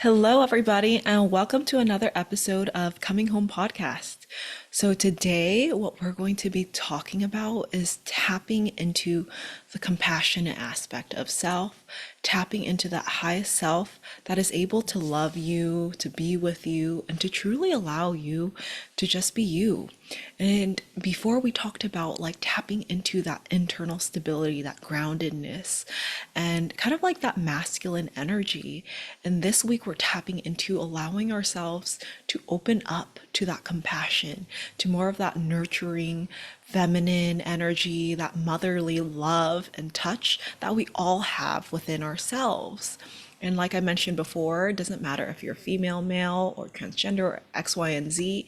Hello, everybody, and welcome to another episode of Coming Home Podcast. So, today, what we're going to be talking about is tapping into the compassionate aspect of self, tapping into that highest self that is able to love you, to be with you, and to truly allow you to just be you. And before we talked about like tapping into that internal stability, that groundedness, and kind of like that masculine energy. And this week we're tapping into allowing ourselves to open up to that compassion, to more of that nurturing, feminine energy, that motherly love and touch that we all have within ourselves. And like I mentioned before, it doesn't matter if you're female, male, or transgender, or X, Y, and Z.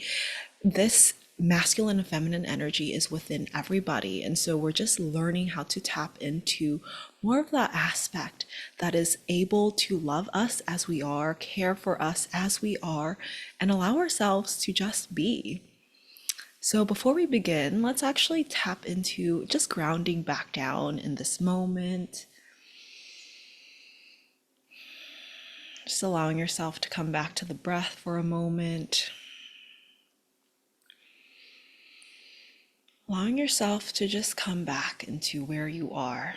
This masculine and feminine energy is within everybody. And so we're just learning how to tap into more of that aspect that is able to love us as we are, care for us as we are, and allow ourselves to just be. So before we begin, let's actually tap into just grounding back down in this moment. Just allowing yourself to come back to the breath for a moment. Allowing yourself to just come back into where you are.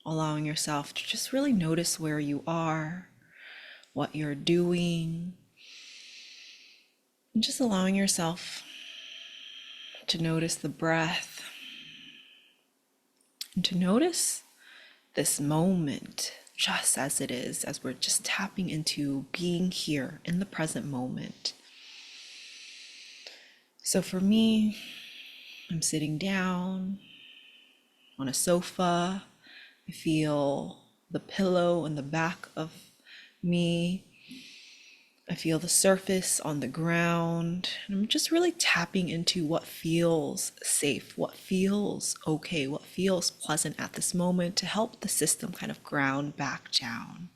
Allowing yourself to just really notice where you are, what you're doing, and just allowing yourself to notice the breath and to notice this moment just as it is, as we're just tapping into being here in the present moment. So for me, I'm sitting down on a sofa. I feel the pillow on the back of me. I feel the surface on the ground. And I'm just really tapping into what feels safe, what feels okay, what feels pleasant at this moment to help the system kind of ground back down.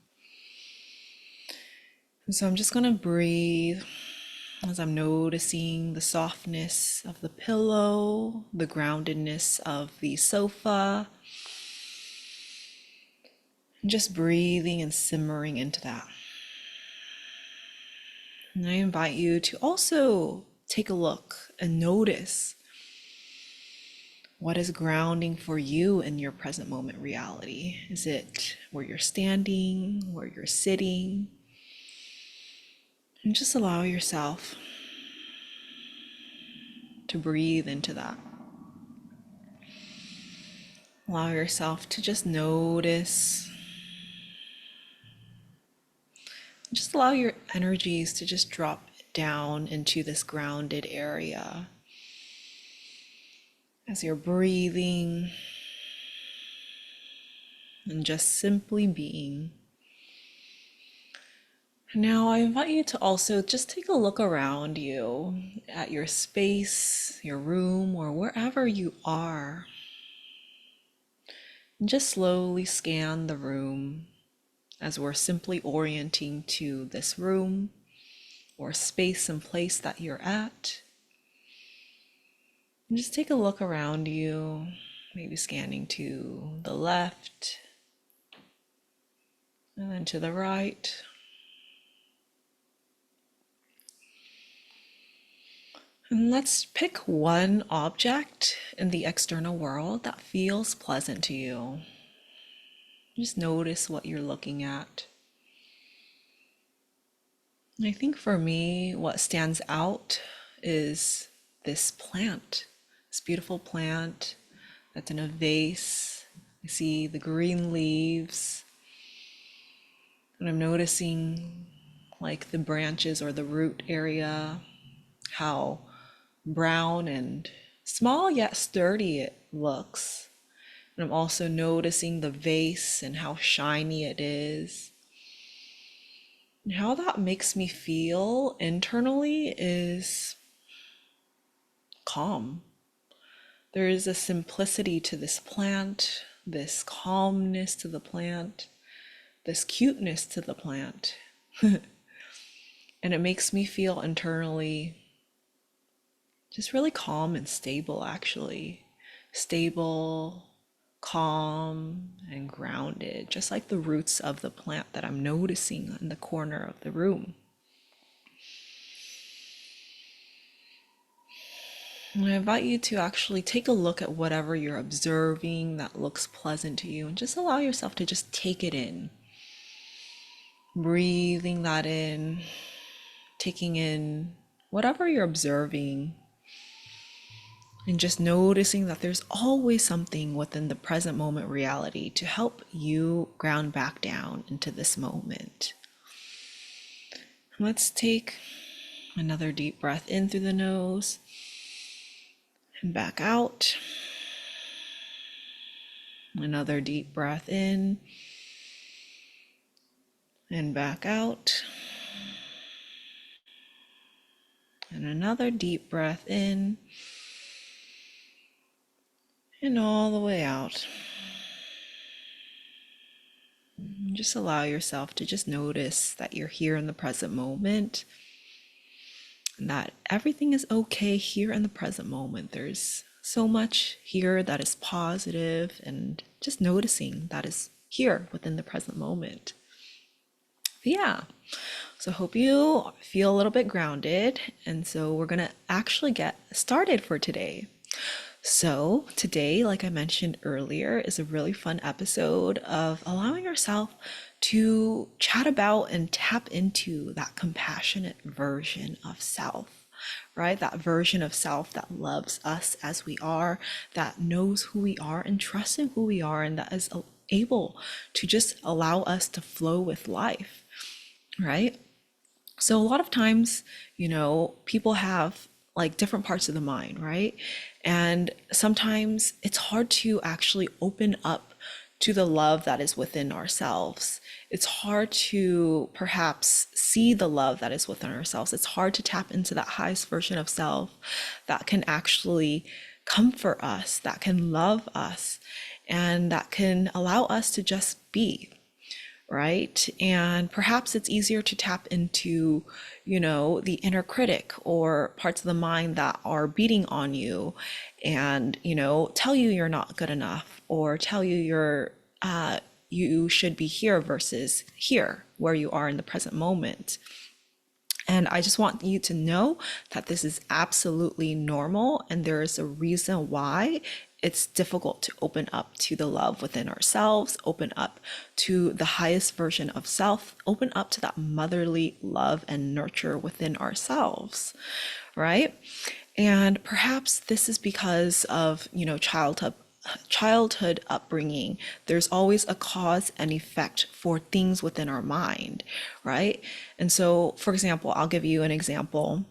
And so I'm just going to breathe as I'm noticing the softness of the pillow, the groundedness of the sofa, and just breathing and simmering into that. And I invite you to also take a look and notice what is grounding for you in your present moment reality. Is it where you're standing, where you're sitting? And just allow yourself to breathe into that. Allow yourself to just notice. Just allow your energies to just drop down into this grounded area. As you're breathing and just simply being. Now I invite you to also just take a look around you at your space, your room, or wherever you are. And just slowly scan the room as we're simply orienting to this room or space and place that you're at. And just take a look around you, maybe scanning to the left and then to the right. And let's pick one object in the external world that feels pleasant to you. Just notice what you're looking at. And I think for me, what stands out is this plant, this beautiful plant that's in a vase. I see the green leaves, and I'm noticing like the branches or the root area, how brown and small yet sturdy it looks. And I'm also noticing the vase and how shiny it is. And how that makes me feel internally is calm. There is a simplicity to this plant, this calmness to the plant, this cuteness to the plant. And it makes me feel internally just really calm and stable, actually. Stable, calm and grounded, just like the roots of the plant that I'm noticing in the corner of the room. And I invite you to actually take a look at whatever you're observing that looks pleasant to you and just allow yourself to just take it in, breathing that in, taking in whatever you're observing, and just noticing that there's always something within the present moment reality to help you ground back down into this moment. Let's take another deep breath in through the nose and back out. Another deep breath in and back out. And another deep breath in and all the way out. And just allow yourself to just notice that you're here in the present moment and that everything is okay here in the present moment. There's so much here that is positive, and just noticing that is here within the present moment. Yeah, so hope you feel a little bit grounded, and so we're gonna actually get started for today. So today, like I mentioned earlier, is a really fun episode of allowing yourself to chat about and tap into that compassionate version of self, right? That version of self that loves us as we are, that knows who we are and trusts in who we are, and that is able to just allow us to flow with life, right? So a lot of times, people have like different parts of the mind, right? And sometimes it's hard to actually open up to the love that is within ourselves. It's hard to perhaps see the love that is within ourselves. It's hard to tap into that highest version of self that can actually comfort us, that can love us, and that can allow us to just be, right? And perhaps it's easier to tap into, the inner critic or parts of the mind that are beating on you and, tell you you're not good enough, or tell you you should be here versus here where you are in the present moment. And I just want you to know that this is absolutely normal, and there is a reason why it's difficult to open up to the love within ourselves, open up to the highest version of self, open up to that motherly love and nurture within ourselves, right? And perhaps this is because of, childhood upbringing. There's always a cause and effect for things within our mind, right? And so, for example, I'll give you an example.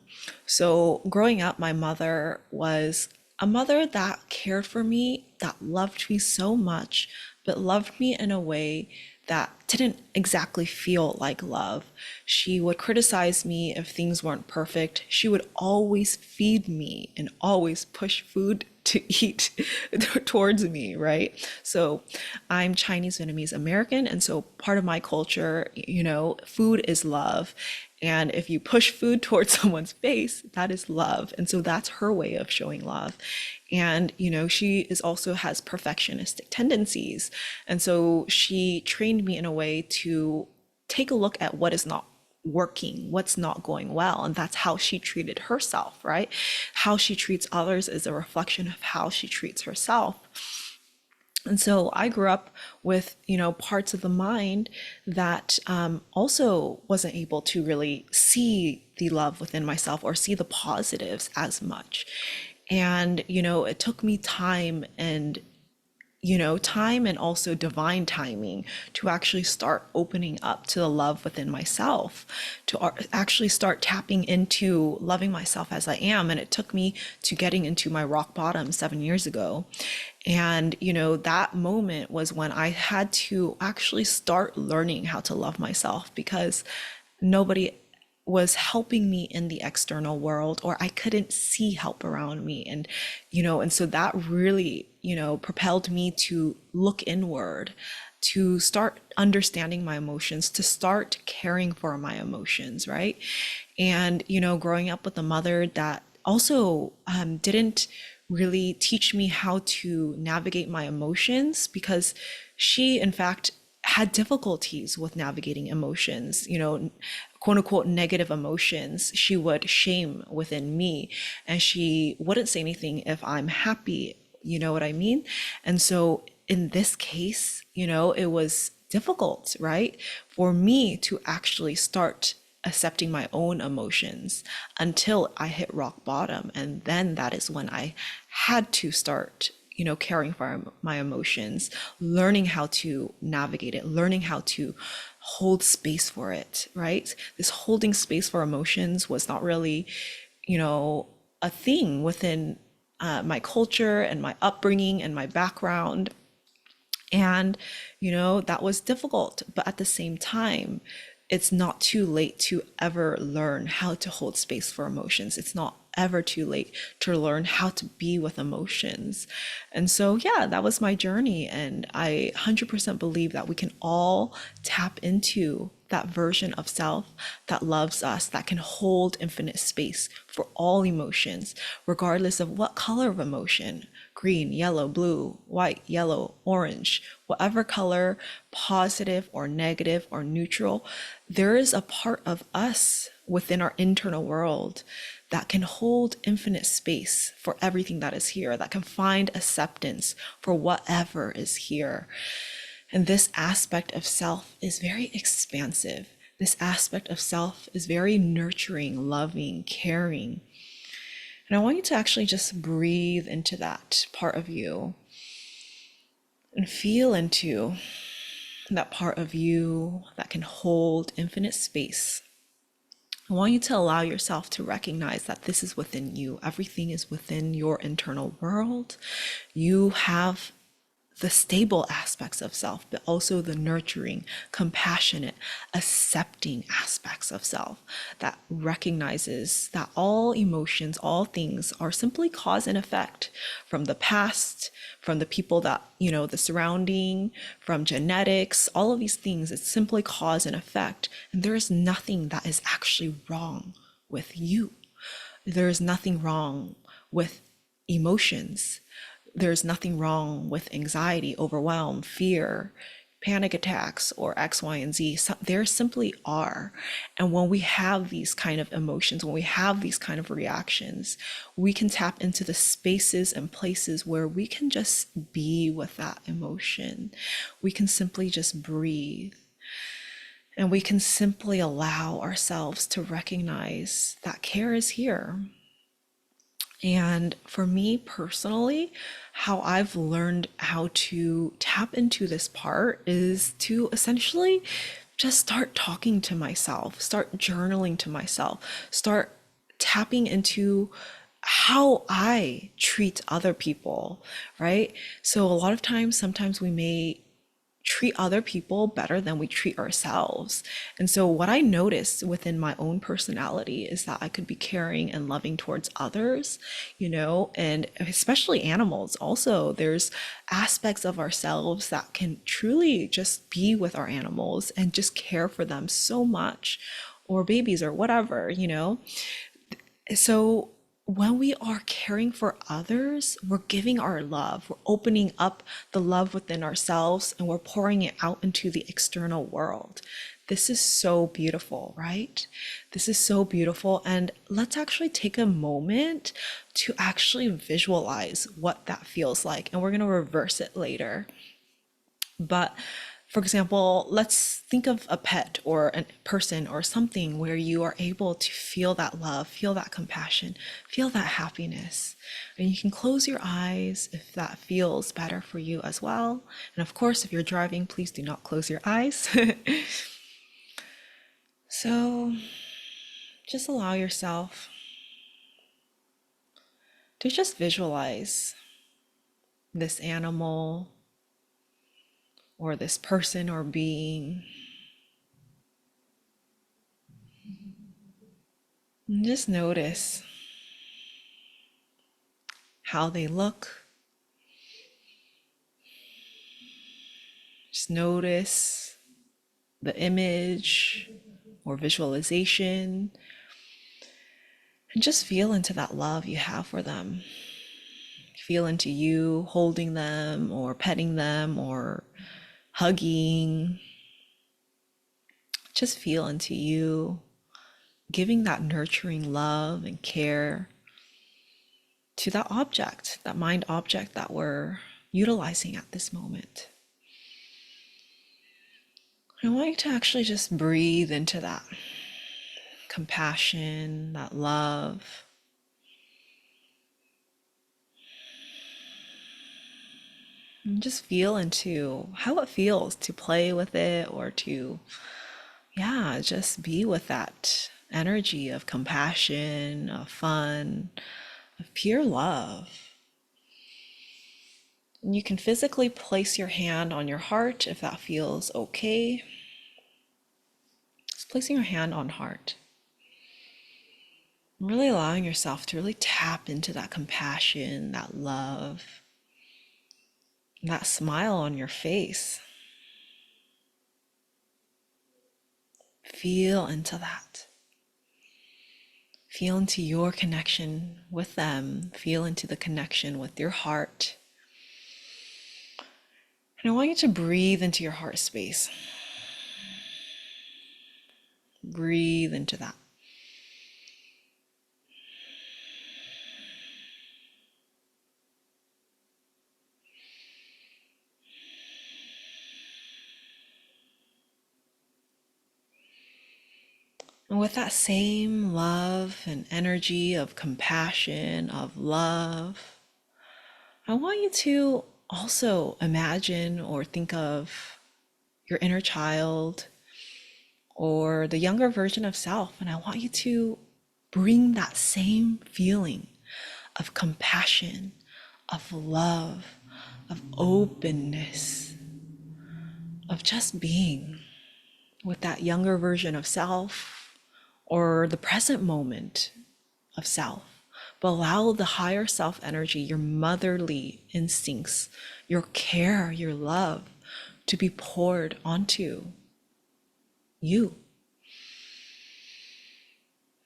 So growing up, my mother was a mother that cared for me, that loved me so much, but loved me in a way that didn't exactly feel like love. She would criticize me if things weren't perfect. She would always feed me and always push food to eat towards me, right? So I'm Chinese Vietnamese American, and so part of my culture, food is love. And if you push food towards someone's face, that is love. And so that's her way of showing love. And, she is also has perfectionistic tendencies. And so she trained me in a way to take a look at what is not working, what's not going well. And that's how she treated herself, right? How she treats others is a reflection of how she treats herself. And so I grew up with, parts of the mind that also wasn't able to really see the love within myself or see the positives as much. And, it took me time and also divine timing to actually start opening up to the love within myself, to actually start tapping into loving myself as I am. And it took me to getting into my rock bottom 7 years ago. And, that moment was when I had to actually start learning how to love myself, because nobody was helping me in the external world, or I couldn't see help around me. And so that really, propelled me to look inward, to start understanding my emotions, to start caring for my emotions, right? And, growing up with a mother that also didn't really teach me how to navigate my emotions, because she, in fact, had difficulties with navigating emotions, quote unquote negative emotions. She would shame within me, and she wouldn't say anything if I'm happy. You know what I mean? And so in this case, it was difficult, right? For me to actually start accepting my own emotions until I hit rock bottom. And then that is when I had to start, caring for my emotions, learning how to navigate it, learning how to hold space for it, right? This holding space for emotions was not really, a thing within my culture and my upbringing and my background. And, that was difficult. But at the same time, it's not too late to ever learn how to hold space for emotions. It's not ever too late to learn how to be with emotions. And so, yeah, that was my journey. And I 100% believe that we can all tap into that version of self that loves us, that can hold infinite space for all emotions, regardless of what color of emotion: green, yellow, blue, white, yellow, orange, whatever color, positive or negative or neutral. There is a part of us within our internal world that can hold infinite space for everything that is here, that can find acceptance for whatever is here. And this aspect of self is very expansive. This aspect of self is very nurturing, loving, caring. And I want you to actually just breathe into that part of you and feel into that part of you that can hold infinite space. I want you to allow yourself to recognize that this is within you. Everything is within your internal world. You have the stable aspects of self, but also the nurturing, compassionate, accepting aspects of self that recognizes that all emotions, all things are simply cause and effect from the past, from the people that, the surrounding, from genetics, all of these things. It's simply cause and effect. And there is nothing that is actually wrong with you. There is nothing wrong with emotions. There's nothing wrong with anxiety, overwhelm, fear, panic attacks, or X, Y, and Z. So there simply are. And when we have these kind of emotions, when we have these kind of reactions, we can tap into the spaces and places where we can just be with that emotion. We can simply just breathe. And we can simply allow ourselves to recognize that care is here. And for me personally, how I've learned how to tap into this part is to essentially just start talking to myself, start journaling to myself, start tapping into how I treat other people, right? So a lot of times, sometimes we may treat other people better than we treat ourselves. And so what I noticed within my own personality is that I could be caring and loving towards others, and especially animals. Also, there's aspects of ourselves that can truly just be with our animals and just care for them so much, or babies or whatever. So when we are caring for others, we're giving our love, we're opening up the love within ourselves, and we're pouring it out into the external world. This is so beautiful, right? This is so beautiful. And let's actually take a moment to actually visualize what that feels like. And we're going to reverse it later. But for example, let's think of a pet or a person or something where you are able to feel that love, feel that compassion, feel that happiness. And you can close your eyes if that feels better for you as well. And of course, if you're driving, please do not close your eyes. So just allow yourself to just visualize this animal or this person or being. And just notice how they look. Just notice the image or visualization, and just feel into that love you have for them. feel into you holding them or petting them or hugging. Just feel into you giving that nurturing love and care to that object, that mind object that we're utilizing at this moment. I want you to actually just breathe into that compassion, that love. And just feel into how it feels to play with it or to, just be with that energy of compassion, of fun, of pure love. And you can physically place your hand on your heart if that feels okay. Just placing your hand on heart. Really allowing yourself to really tap into that compassion, that love, and that smile on your face. Feel into that. Feel into your connection with them. Feel into the connection with your heart. And I want you to breathe into your heart space. Breathe into that. And with that same love and energy of compassion, of love, I want you to also imagine or think of your inner child or the younger version of self. And I want you to bring that same feeling of compassion, of love, of openness, of just being with that younger version of self or the present moment of self. But allow the higher self energy, your motherly instincts, your care, your love to be poured onto you.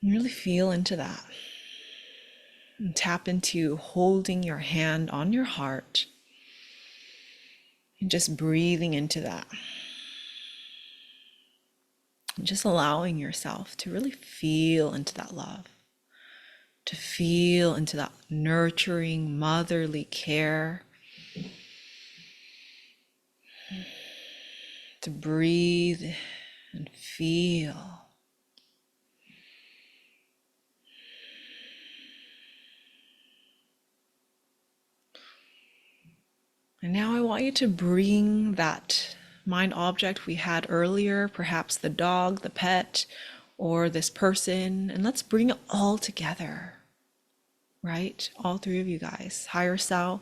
And really feel into that. And tap into holding your hand on your heart and just breathing into that. And just allowing yourself to really feel into that love, to feel into that nurturing motherly care, to breathe and feel. And now I want you to bring that mind object we had earlier, perhaps the dog, the pet, or this person, and let's bring it all together, right? All three of you guys, higher self,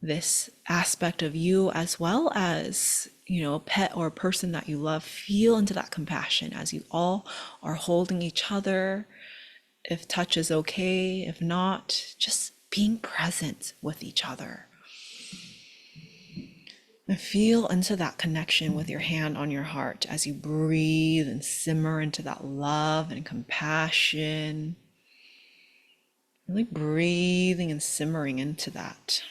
this aspect of you, as well as, a pet or a person that you love. Feel into that compassion as you all are holding each other. If touch is okay, if not, just being present with each other. And feel into that connection with your hand on your heart as you breathe and simmer into that love and compassion. Really breathing and simmering into that.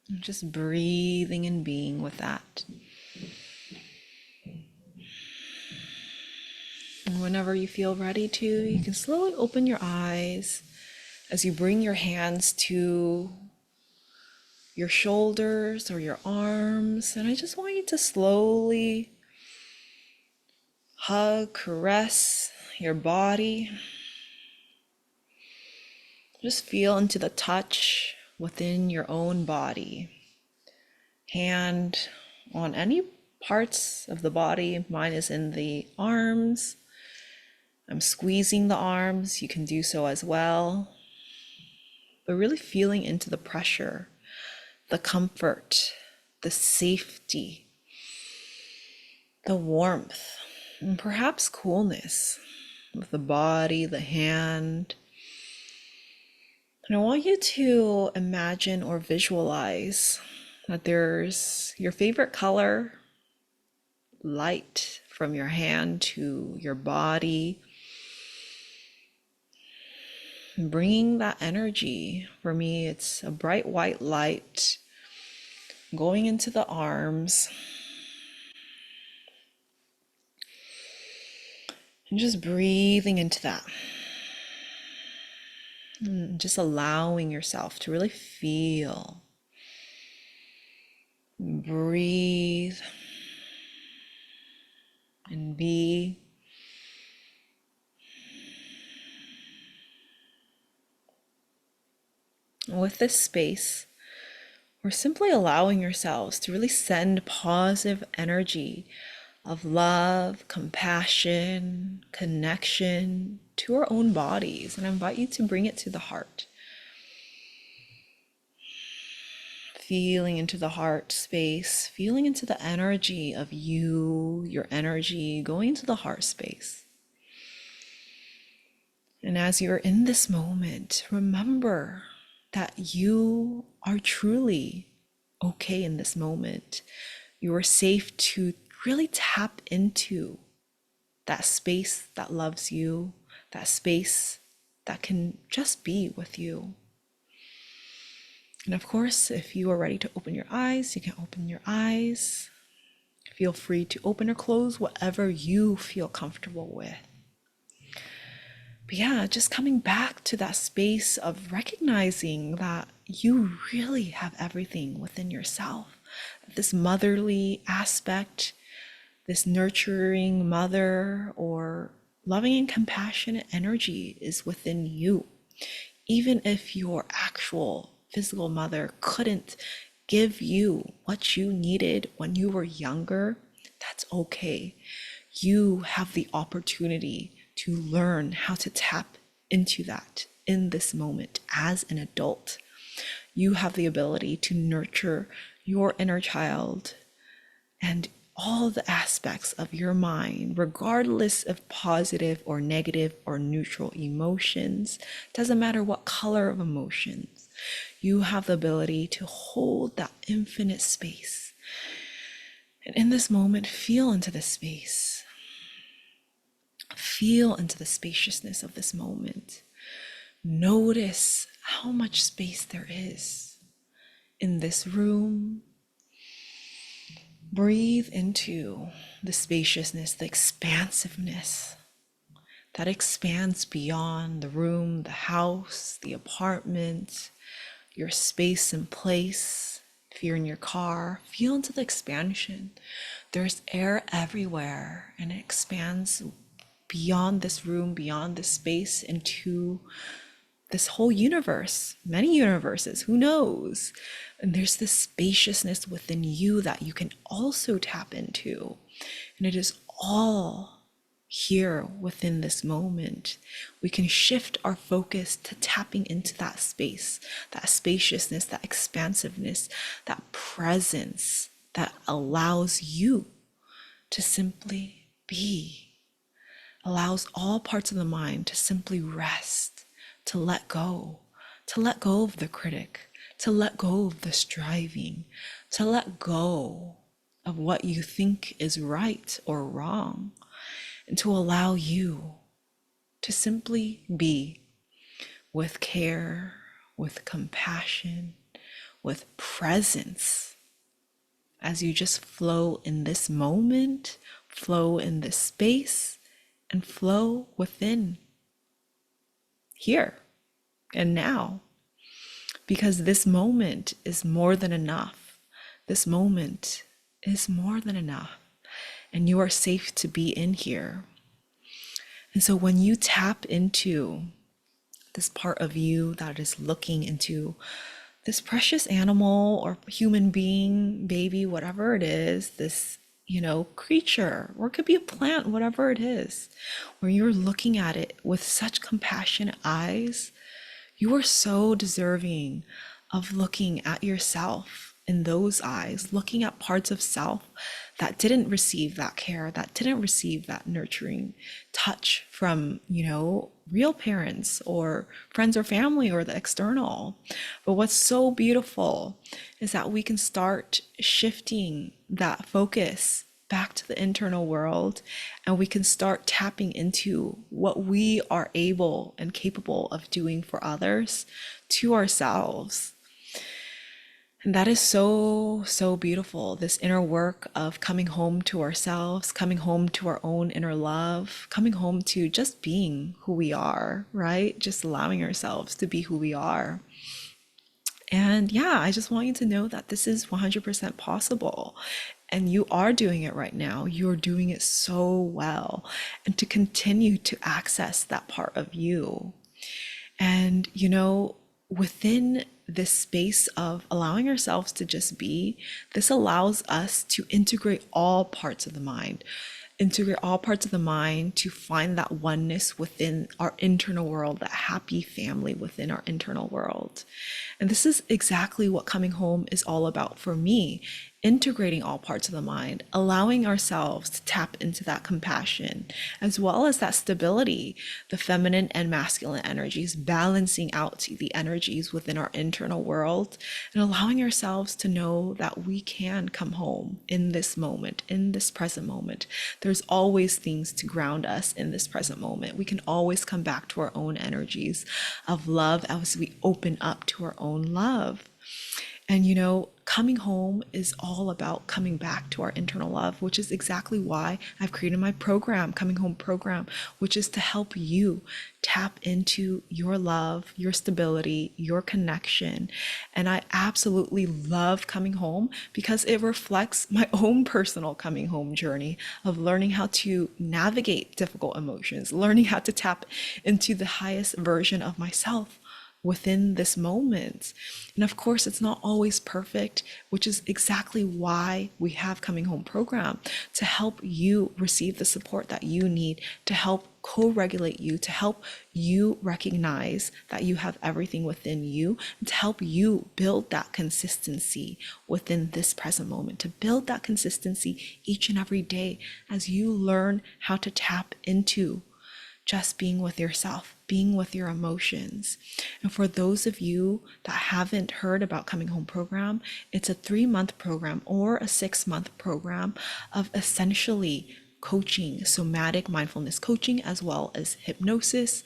And just breathing and being with that. And whenever you feel ready to, you can slowly open your eyes as you bring your hands to your shoulders or your arms. And I just want you to slowly hug, caress your body. Just feel into the touch within your own body. Hand on any parts of the body. Mine is in the arms. I'm squeezing the arms. You can do so as well. But really feeling into the pressure, the comfort, the safety, the warmth, and perhaps coolness of the body, the hand, And I want you to imagine or visualize that there's your favorite color, light from your hand to your body, bringing that energy. For me, it's a bright white light going into the arms and just breathing into that. And just allowing yourself to really feel, breathe, and be. With this space, we're simply allowing yourselves to really send positive energy of love, compassion, connection to our own bodies. And I invite you to bring it to the heart. Feeling into the heart space, feeling into the energy of you, your energy going into the heart space. And as you're in this moment, remember that you are truly okay in this moment. You are safe to really tap into that space that loves you, that space that can just be with you. And of course, if you are ready to open your eyes, you can open your eyes. Feel free to open or close whatever you feel comfortable with. But yeah, just coming back to that space of recognizing that you really have everything within yourself. This motherly aspect, this nurturing mother or loving and compassionate energy is within you. Even if your actual physical mother couldn't give you what you needed when you were younger, that's okay. You have the opportunity to learn how to tap into that in this moment as an adult. You have the ability to nurture your inner child and all the aspects of your mind, regardless of positive or negative or neutral emotions. Doesn't matter what color of emotions. You have the ability to hold that infinite space. And in this moment, feel into this space. Feel into the spaciousness of this moment. Notice how much space there is in this room. Breathe into the spaciousness, the expansiveness that expands beyond the room, the house, the apartment, your space and place. If you're in your car, feel into the expansion. There's air everywhere, and it expands beyond this room, beyond this space, into this whole universe, many universes, who knows? And there's this spaciousness within you that you can also tap into. And it is all here within this moment. We can shift our focus to tapping into that space, that spaciousness, that expansiveness, that presence that allows you to simply be, allows all parts of the mind to simply rest, to let go of the critic, to let go of the striving, to let go of what you think is right or wrong, and to allow you to simply be with care, with compassion, with presence, as you just flow in this moment, flow in this space, and flow within here and now. Because this moment is more than enough. This moment is more than enough. And you are safe to be in here. And so when you tap into this part of you that is looking into this precious animal or human being, baby, whatever it is, this, creature, or it could be a plant, whatever it is, where you're looking at it with such compassionate eyes, you are so deserving of looking at yourself in those eyes, looking at parts of self that didn't receive that care, that didn't receive that nurturing touch from, real parents or friends or family or the external. But what's so beautiful is that we can start shifting that focus back to the internal world, and we can start tapping into what we are able and capable of doing for others, to ourselves. And that is so, so beautiful. This inner work of coming home to ourselves, coming home to our own inner love, coming home to just being who we are, right? Just allowing ourselves to be who we are. And yeah, I just want you to know that this is 100% possible. And you are doing it right now. You're doing it so well. And to continue to access that part of you. And, within this space of allowing ourselves to just be, this allows us to integrate all parts of the mind. Integrate all parts of the mind to find that oneness within our internal world, that happy family within our internal world. And this is exactly what coming home is all about for me. Integrating all parts of the mind, allowing ourselves to tap into that compassion, as well as that stability, the feminine and masculine energies, balancing out the energies within our internal world, and allowing ourselves to know that we can come home in this moment, in this present moment. There's always things to ground us in this present moment. We can always come back to our own energies of love as we open up to our own love. And coming home is all about coming back to our internal love, which is exactly why I've created my program, Coming Home Program, which is to help you tap into your love, your stability, your connection. And I absolutely love coming home because it reflects my own personal coming home journey of learning how to navigate difficult emotions, learning how to tap into the highest version of myself within this moment. And of course, it's not always perfect, which is exactly why we have Coming Home Program, to help you receive the support that you need, to help co-regulate you, to help you recognize that you have everything within you, and to help you build that consistency within this present moment, to build that consistency each and every day as you learn how to tap into just being with yourself, being with your emotions. And for those of you that haven't heard about Coming Home Program, it's a 3-month program or a 6-month program of essentially coaching, somatic mindfulness coaching, as well as hypnosis.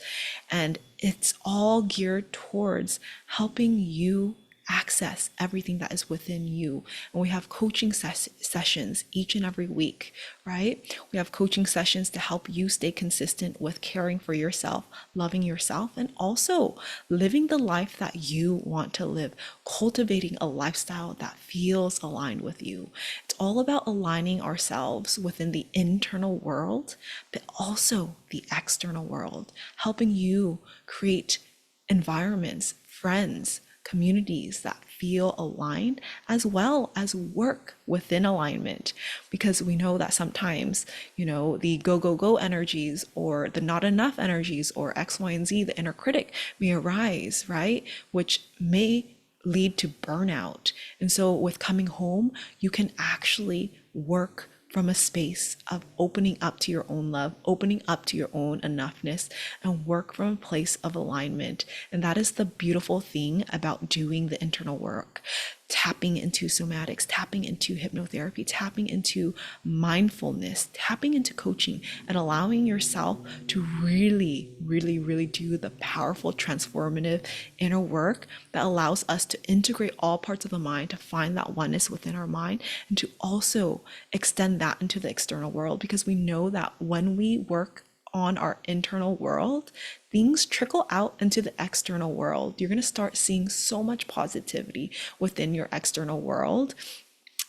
And it's all geared towards helping you access everything that is within you. And we have coaching sessions each and every week, right? We have coaching sessions to help you stay consistent with caring for yourself, loving yourself, and also living the life that you want to live, cultivating a lifestyle that feels aligned with you. It's all about aligning ourselves within the internal world, but also the external world, helping you create environments, friends, communities that feel aligned, as well as work within alignment. Because we know that sometimes, the go, go, go energies or the not enough energies or X, Y, and Z, the inner critic may arise, right? Which may lead to burnout. And so with coming home, you can actually work from a space of opening up to your own love, opening up to your own enoughness, and work from a place of alignment. And that is the beautiful thing about doing the internal work, tapping into somatics, tapping into hypnotherapy, tapping into mindfulness, tapping into coaching, and allowing yourself to really, really, really do the powerful, transformative inner work that allows us to integrate all parts of the mind, to find that oneness within our mind, and to also extend that into the external world. Because we know that when we work on our internal world, things trickle out into the external world. You're going to start seeing so much positivity within your external world,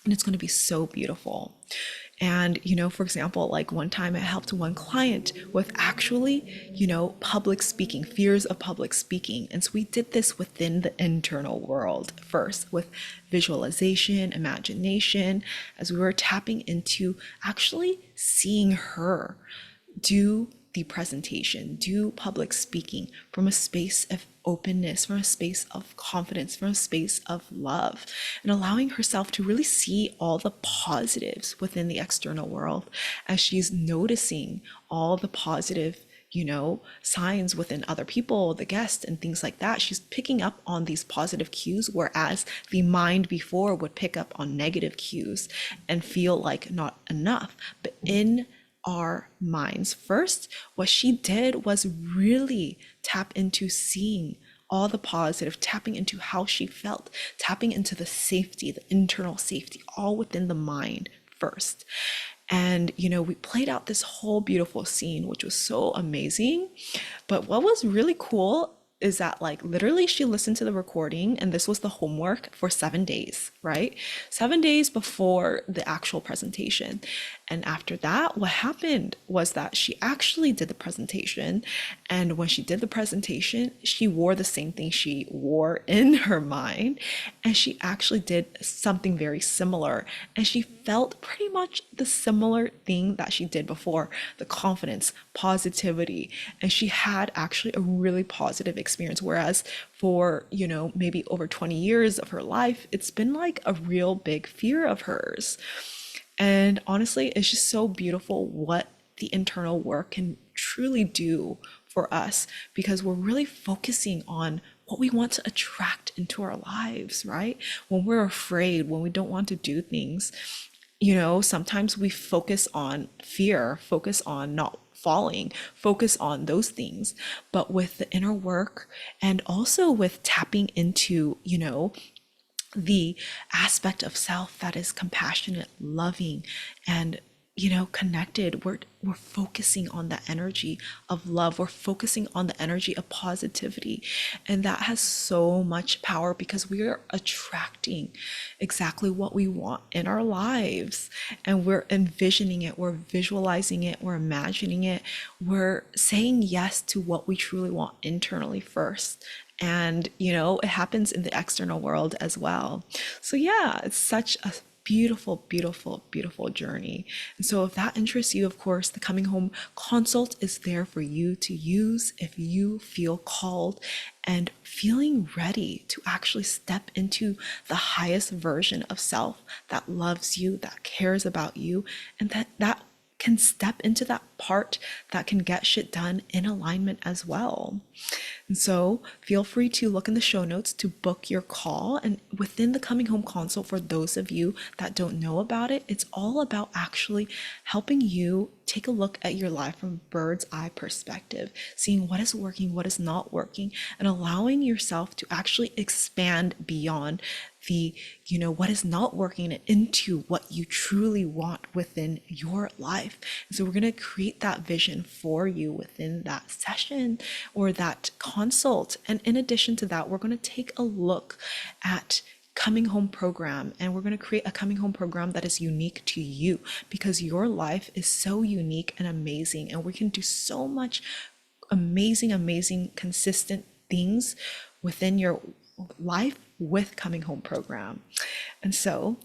and it's going to be so beautiful. And, for example, like one time I helped one client with actually, public speaking, fears of public speaking. And so we did this within the internal world first with visualization, imagination, as we were tapping into actually seeing her do the presentation, do public speaking from a space of openness, from a space of confidence, from a space of love, and allowing herself to really see all the positives within the external world as she's noticing all the positive, signs within other people, the guests, and things like that. She's picking up on these positive cues, whereas the mind before would pick up on negative cues and feel like not enough. But in our minds, first, what she did was really tap into seeing all the positive, tapping into how she felt, tapping into the safety, the internal safety, all within the mind first. And, we played out this whole beautiful scene, which was so amazing. But what was really cool is that, like, literally she listened to the recording, and this was the homework for 7 days, right? 7 days before the actual presentation. And after that, what happened was that she actually did the presentation. And when she did the presentation, she wore the same thing she wore in her mind. And she actually did something very similar. And she felt pretty much the similar thing that she did before, the confidence, positivity. And she had actually a really positive experience. Whereas for, maybe over 20 years of her life, it's been like a real big fear of hers. And honestly, it's just so beautiful what the internal work can truly do for us, because we're really focusing on what we want to attract into our lives, right? When we're afraid, when we don't want to do things, sometimes we focus on fear, focus on not falling, focus on those things. But with the inner work, and also with tapping into, the aspect of self that is compassionate, loving, and connected, we're focusing on the energy of love, we're focusing on the energy of positivity, and that has so much power, because we are attracting exactly what we want in our lives, and we're envisioning it, we're visualizing it, we're imagining it, we're saying yes to what we truly want internally first. And, it happens in the external world as well. So, yeah, it's such a beautiful, beautiful, beautiful journey. And so, if that interests you, of course, the Coming Home Consult is there for you to use if you feel called and feeling ready to actually step into the highest version of self that loves you, that cares about you, and that can step into that part that can get shit done in alignment as well. And so feel free to look in the show notes to book your call. And within the Coming Home Consult, for those of you that don't know about it, it's all about actually helping you take a look at your life from a bird's eye perspective, seeing what is working, what is not working, and allowing yourself to actually expand beyond the, what is not working, and into what you truly want within your life. And so we're going to create that vision for you within that session or that consult. And in addition to that, we're going to take a look at coming home program, and we're going to create a coming home program that is unique to you, because your life is so unique and amazing, and we can do so much amazing consistent things within your life with coming home program. And so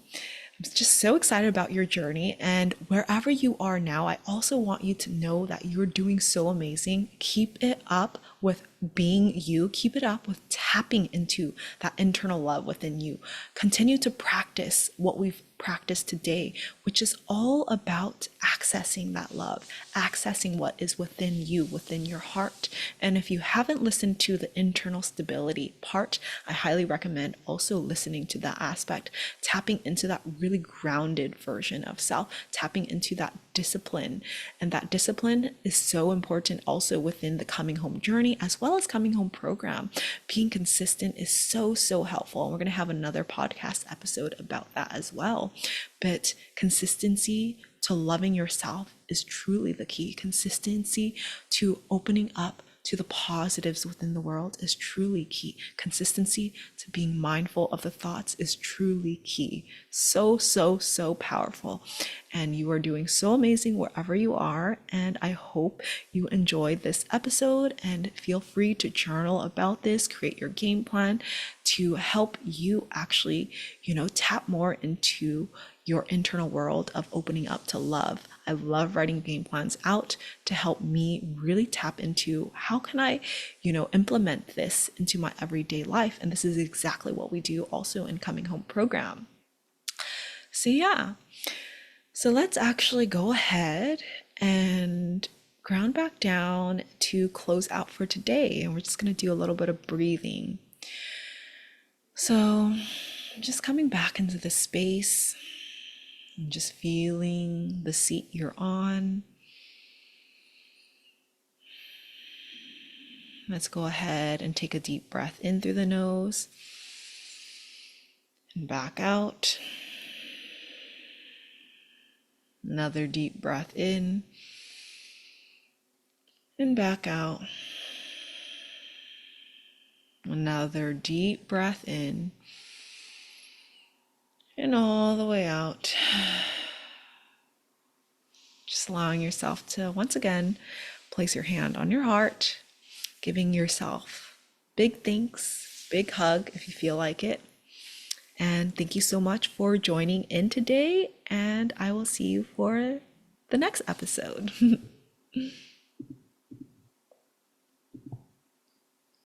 I'm just so excited about your journey, and wherever you are now, I also want you to know that you're doing so amazing. Keep it up with being you, keep it up with tapping into that internal love within you. Continue to practice what we've practiced today, which is all about accessing that love, accessing what is within you, within your heart. And if you haven't listened to the internal stability part, I highly recommend also listening to that aspect, tapping into that really grounded version of self, tapping into that discipline. And that discipline is so important also within the coming home journey, as well as coming home program. Being consistent is so helpful, and we're going to have another podcast episode about that as well. But consistency to loving yourself is truly the key. Consistency to opening up to the positives within the world is truly key. Consistency to being mindful of the thoughts is truly key. So powerful. And you are doing so amazing wherever you are. And I hope you enjoyed this episode, and feel free to journal about this, create your game plan to help you actually, tap more into your internal world of opening up to love. I love writing game plans out to help me really tap into how can I, implement this into my everyday life. And this is exactly what we do also in Coming Home program. So yeah, so let's actually go ahead and ground back down to close out for today. And we're just going to do a little bit of breathing. So just coming back into the space and just feeling the seat you're on. Let's go ahead and take a deep breath in through the nose and back out. Another deep breath in and back out. Another deep breath in and all the way out. Just allowing yourself to once again place your hand on your heart, giving yourself big thanks, big hug if you feel like it. And thank you so much for joining in today, and I will see you for the next episode.